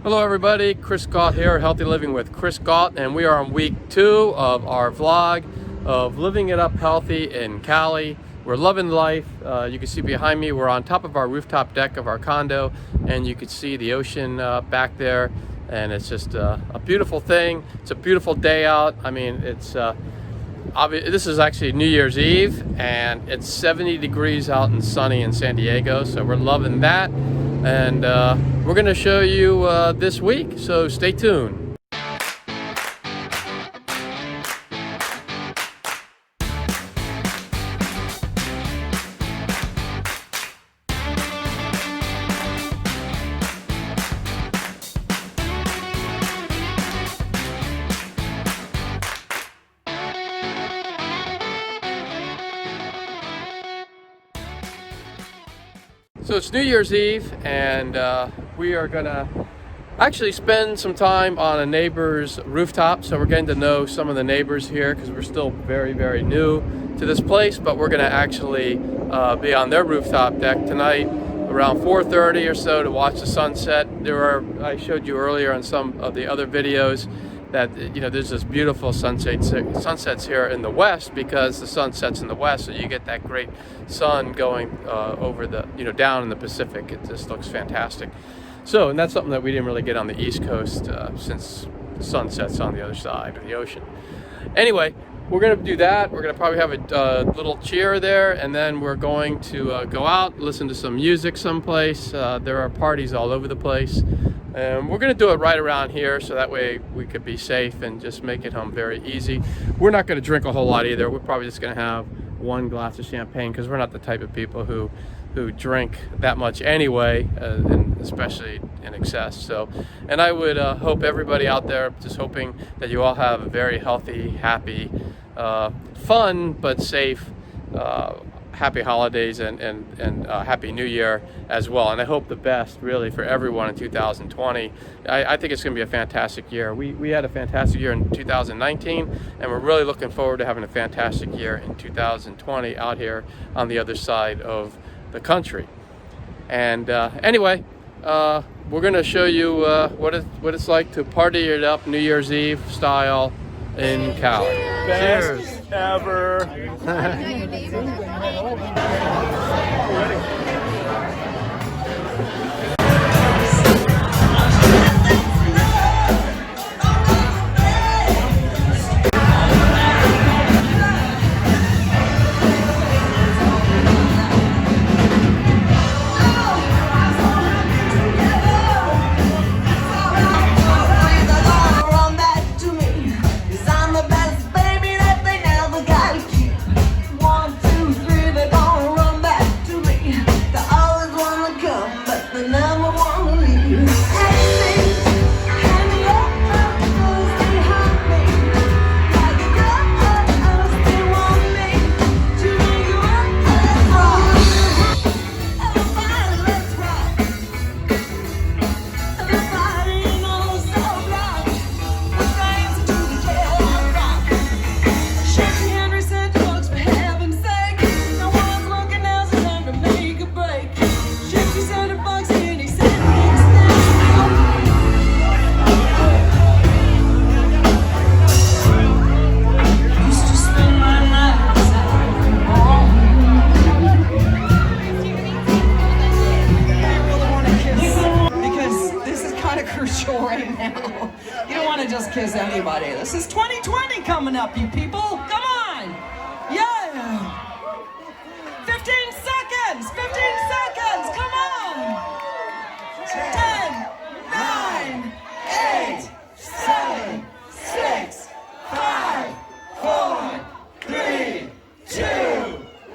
Hello everybody, Chris Galt here, Healthy Living with Chris Galt, and we are on week 2 of our vlog of living it up healthy in Cali. We're loving life. You can see behind me, we're on top of our rooftop deck of our condo, and you can see the ocean back there, and it's just a beautiful thing. It's a beautiful day out. I mean, it's this is actually New Year's Eve, and it's 70 degrees out and sunny in San Diego, so we're loving that. And we're going to show you this week, so stay tuned. So it's New Year's Eve, and we are gonna actually spend some time on a neighbor's rooftop. So we're getting to know some of the neighbors here because we're still very, very new to this place, but we're gonna actually be on their rooftop deck tonight around 4:30 or so to watch the sunset. I showed you earlier on some of the other videos that, you know, there's this beautiful sunsets here in the west because the sun sets in the west, so you get that great sun going over the, down in the Pacific. It just looks fantastic. So, and that's something that we didn't really get on the East Coast since the sun sets on the other side of the ocean. Anyway, we're going to do that. We're going to probably have a little cheer there, and then we're going to go out, listen to some music someplace. There are parties all over the place. And we're going to do it right around here, so that way we could be safe and just make it home very easy. We're not going to drink a whole lot either. We're probably just going to have one glass of champagne because we're not the type of people who drink that much anyway, and especially in excess. So, and I would hope everybody out there, just hoping that you all have a very healthy, happy, fun but safe, happy holidays and happy New Year as well. And I hope the best really for everyone in 2020. I think it's going to be a fantastic year. We had a fantastic year in 2019, and we're really looking forward to having a fantastic year in 2020 out here on the other side of the country. And anyway, we're going to show you what it's like to party it up New Year's Eve style in Cali. Best Cheers. ever. Right now, you don't want to just kiss anybody. This is 2020 coming up, you people. Come on, yeah. 15 seconds. 15 seconds. Come on. 10, 9, 8, 7, 6, 5, 4, 3, 2,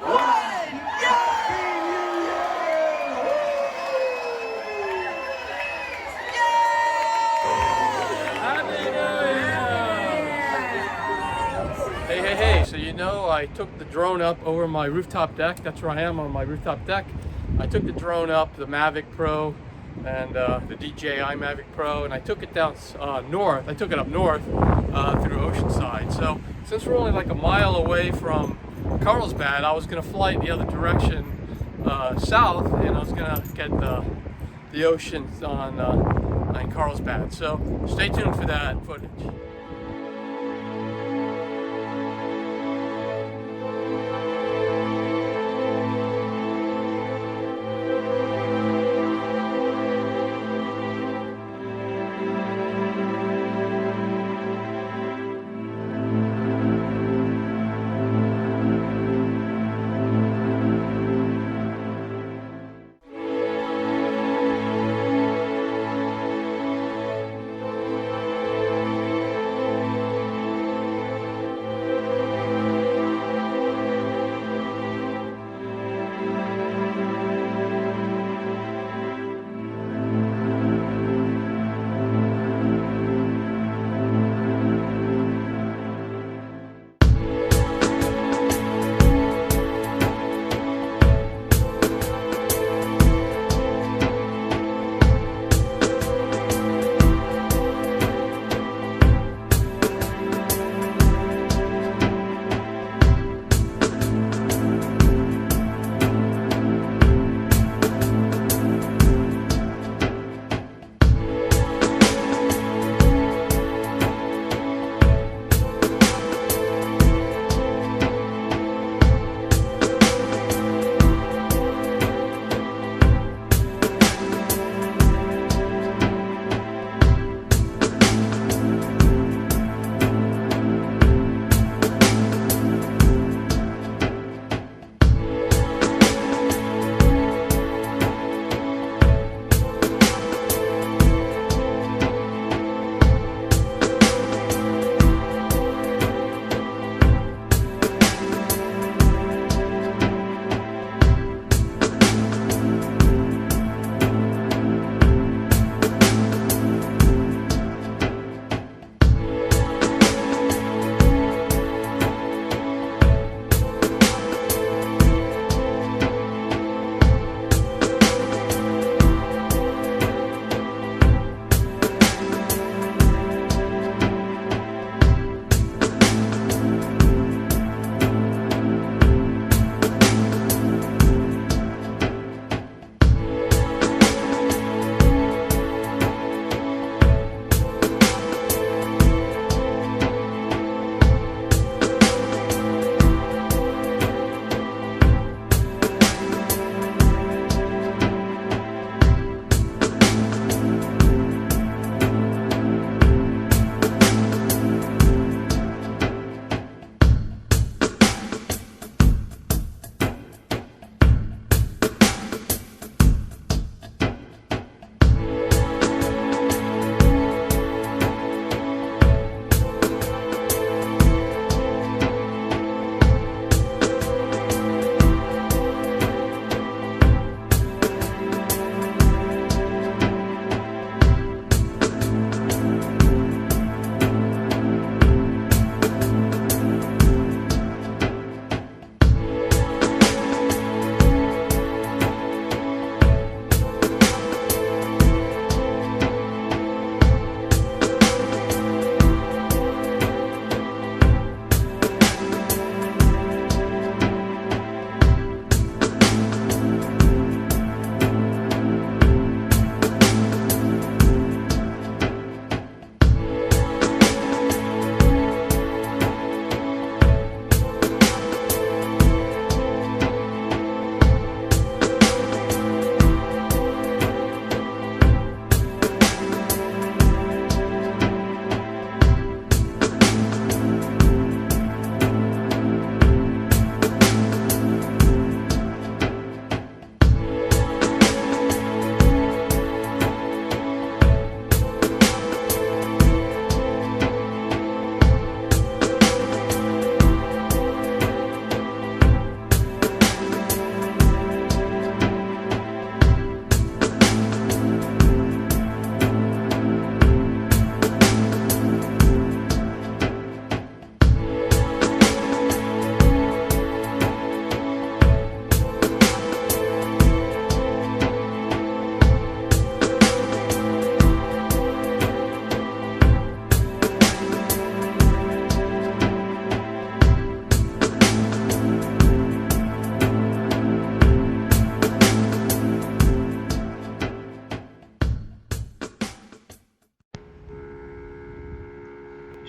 1. Hey, so I took the drone up over my rooftop deck. That's where I am on my rooftop deck. I took the drone up, the Mavic Pro and the DJI Mavic Pro, and I took it down north. I took it up north through Oceanside. So since we're only like a mile away from Carlsbad, I was going to fly the other direction south, and I was going to get the ocean on in Carlsbad. So stay tuned for that footage.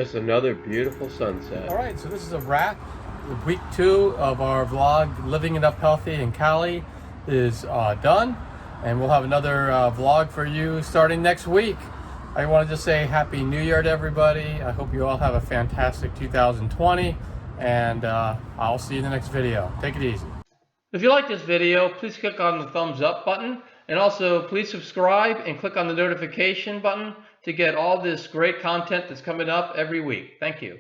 Just another beautiful sunset. All right, so this is a wrap. Week 2 of our vlog, Living It Up Healthy in Cali, is done. And we'll have another vlog for you starting next week. I want to just say Happy New Year to everybody. I hope you all have a fantastic 2020. And I'll see you in the next video. Take it easy. If you like this video, please click on the thumbs up button. And also, please subscribe and click on the notification button to get all this great content that's coming up every week. Thank you.